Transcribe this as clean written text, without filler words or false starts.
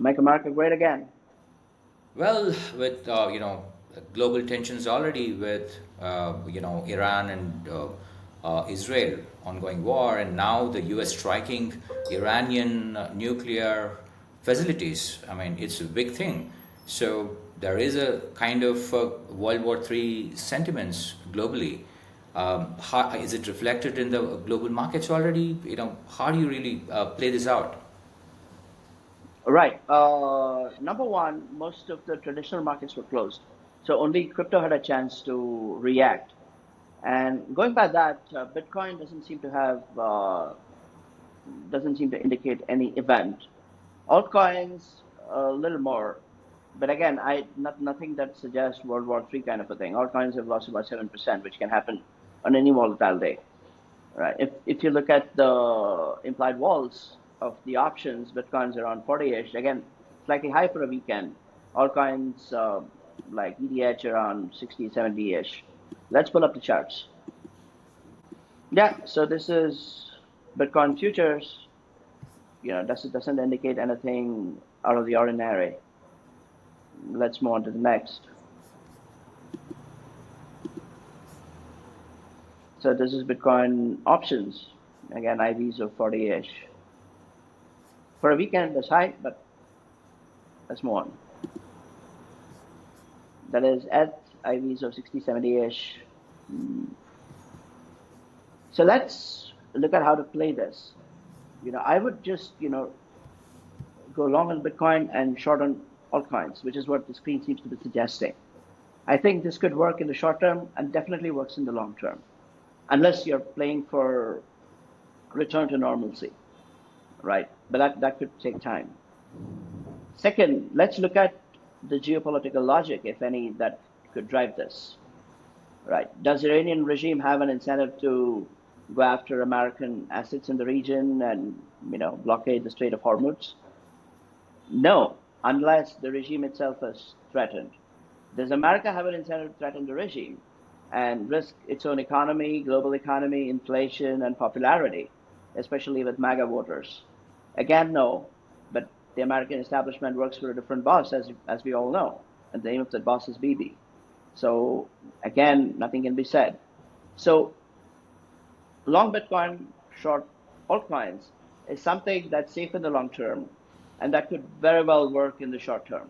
Make America great again. Well, with global tensions already with Iran and Israel ongoing war, and now the U.S. striking Iranian nuclear facilities. I mean, it's a big thing. So there is a kind of World War III sentiments globally. How, is it reflected in the global markets already? How do you really play this out? Right. Number one, most of the traditional markets were closed, so only crypto had a chance to react. And going by that, Bitcoin doesn't seem to indicate any event. Altcoins, a little more, but again, nothing that suggests World War III kind of a thing. Altcoins have lost about 7%, which can happen on any volatile day. Right. If you look at the implied walls of the options, Bitcoin's around 40-ish. Again, slightly high for a weekend. Altcoins like EDH around 60, 70-ish. Let's pull up the charts. Yeah, so this is Bitcoin futures. Doesn't indicate anything out of the ordinary. Let's move on to the next. So this is Bitcoin options. Again, IVs of 40-ish. For a weekend, that's high, but let's move on. That is at IVs of 60, 70-ish. So let's look at how to play this. I would just, go long on Bitcoin and short on altcoins, which is what the screen seems to be suggesting. I think this could work in the short term and definitely works in the long term, unless you're playing for return to normalcy, right? But that could take time. Second, let's look at the geopolitical logic, if any, that could drive this, right? Does the Iranian regime have an incentive to go after American assets in the region and blockade the Strait of Hormuz? No, unless the regime itself is threatened. Does America have an incentive to threaten the regime and risk its own economy, global economy, inflation, and popularity, especially with MAGA voters? Again, no. But the American establishment works for a different boss, as we all know, and the name of that boss is Bibi. So again, nothing can be said. So long Bitcoin, short altcoins is something that's safe in the long term, and that could very well work in the short term.